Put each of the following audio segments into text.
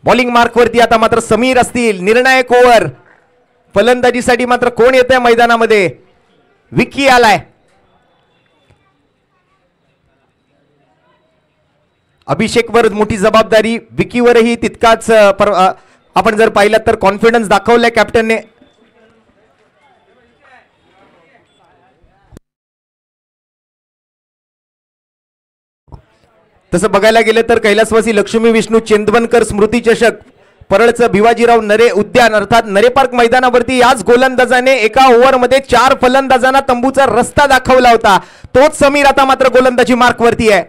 Bowling mark वरती आता मात्र समीर असतील. निर्णायक ओव्हर फलंदाजीसाठी मात्र कोण येतंय मैदानामध्ये? विकी आलाय. अभिषेकवर मोठी जबाबदारी, विकीवरही तितकाच आपण जर पाहिलं तर कॉन्फिडन्स दाखवलाय कॅप्टनने. तसं बघायला गेलं तर कैलासवासी लक्ष्मी विष्णू चेंदवनकर स्मृती चषक परळचं भिवाजीराव नरे उद्यान अर्थात नरे पार्क मैदानावरती याच गोलंदाजाने एका ओव्हरमध्ये 4 फलंदाजांना तंबूचा रस्ता दाखवला होता. तोच समीर आता मात्र गोलंदाजी मार्क वरती आहे.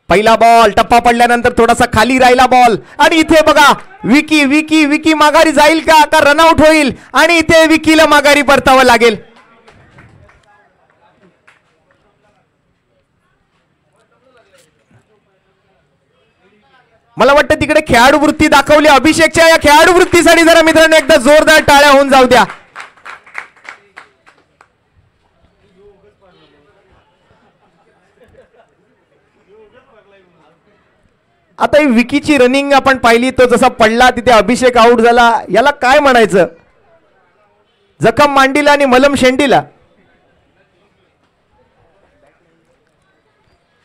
पहिला बॉल टप्पा पडल्यानंतर थोडासा खाली राहिला बॉल आणि इथे बघा विकी विकी विकी माघारी जाईल का रनआउट होईल आणि इथे विकीला माघारी परतावं लागेल. मला वाटतं तिकडे खेळाडू वृत्ती दाखवली. अभिषेकच्या या खेळाडू वृत्तीसाठी जरा मित्रांनो एकदा जोरदार टाळ्या होऊन जाऊ द्या. आता ही विकीची रनिंग आपण पाहिली, तो जसा पडला तिथे अभिषेक आउट झाला, याला काय म्हणायचं? जखम मांडीला आणि मलम शेंडीला.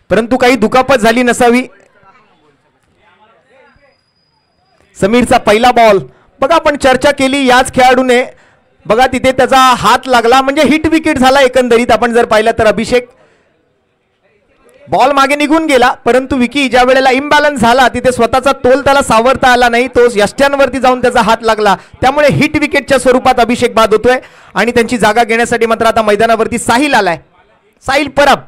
परंतु काही दुखापत झाली नसावी. समीरचा पहिला बॉल बघा, आपण चर्चा केली याच खेळाडूने बघा तिथे त्याचा हात लागला म्हणजे हिट विकेट झाला एकंदरीत. आपण जर पाहिलं तर अभिषेक बॉल मागे निघून गेला, परंतु विकी ज्या वेळेला इम्बॅलन्स झाला तिथे स्वतःचा तोल त्याला सावरता आला नाही, तो यष्ट्यांवरती जाऊन त्याचा हात लागला. त्यामुळे हिट विकेटच्या स्वरूपात अभिषेक बाद होतोय आणि त्यांची जागा घेण्यासाठी मात्र आता मैदानावरती साहिल आलाय. साहिल परब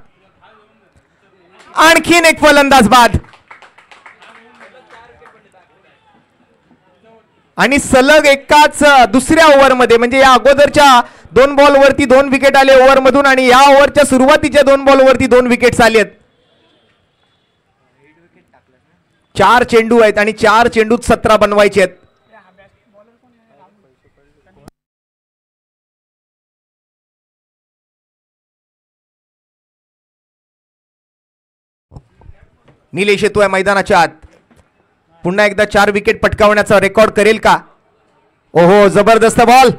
आणखीन एक फलंदाज बाद आणि सलग एकाच दुसऱ्या ओव्हरमध्ये म्हणजे या अगोदरच्या 2 बॉलवरती 2 विकेट आले ओव्हरमधून आणि या ओव्हरच्या सुरुवातीच्या 2 बॉलवरती 2 विकेट्स आलेत. 4 चेंडू आहेत आणि 4 चेंडूत 17 बनवायचे आहेत. निलेश येतोय मैदानाच्या आत. पुन्हा एकदा 4 विकेट पटकावण्याचा रेकॉर्ड करेल का? ओहो जबरदस्त बॉल.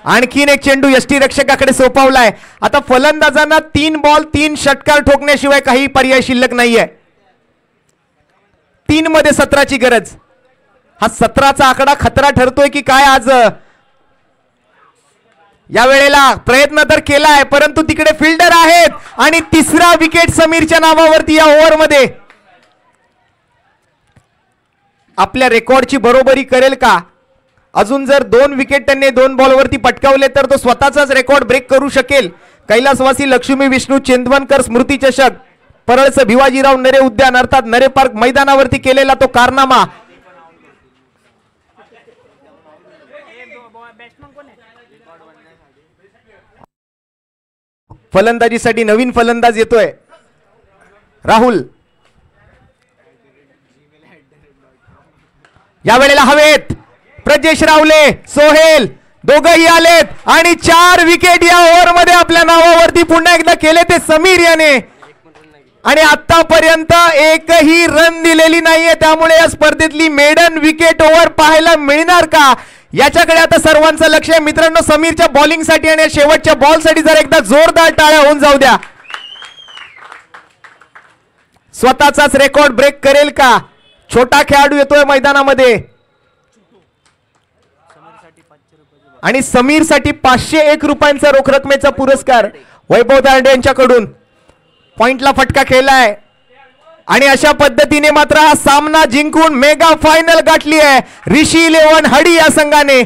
आणखीन एक चेंडू यष्टीरक्षकाकडे सोपवलाय. आता फलंदाजांना 3 बॉल 3 षटकार ठोकण्याशिवाय काही पर्याय शिल्लक नाहीये. 3 मध्ये 17ची गरज. हा 17चा आकडा खतरा ठरतोय की काय आज? या वेळेला प्रयत्न तर केलाय परंतु तिकडे फिल्डर आहेत आणि 3रा विकेट समीरच्या नावावरती या ओव्हरमध्ये. आपल्या रेकॉर्डची बरोबरी करेल का? अजून जर 2 विकेट त्यांनी 2 बॉलवरती पटकावले तर तो स्वतःचाच रेकॉर्ड ब्रेक करू शकेल. कैलासवासी लक्ष्मी विष्णू चेंदवनकर स्मृती चषक परळचं भिवाजीराव नरे उद्यान अर्थात नरे पार्क मैदानावरती केलेला तो कारनामा. फलंदाजीसाठी नवीन फलंदाज येतोय राहुल. या वेळेला हवेत प्रजेश रावले सोहेल दोघंही आलेत आणि 4 विकेट या ओव्हरमध्ये आपल्या नावावरती पुन्हा एकदा केले ते समीर याने. आणि आतापर्यंत एकही रन दिलेली नाहीये. त्यामुळे या स्पर्धेतली मेडन विकेट ओव्हर पाहायला मिळणार का याच्याकडे आता सर्वांचं लक्ष आहे. मित्रांनो समीरच्या बॉलिंगसाठी आणि शेवटच्या बॉलसाठी जर एकदा जोरदार टाळ्या होऊन जाऊ द्या. स्वतःचाच रेकॉर्ड ब्रेक करेल का? छोटा खेळाडू येतोय मैदानामध्ये आणि समीरसाठी 501 रुपयांचा रोख रकमेचा पुरस्कार वैभव दांडे यांच्याकडून. पॉइंटला फटका खेळलाय आणि अशा पद्धतीने मात्र हा सामना जिंकून मेगा फायनल गाठली आहे ऋषी 11 हडी या संघाने.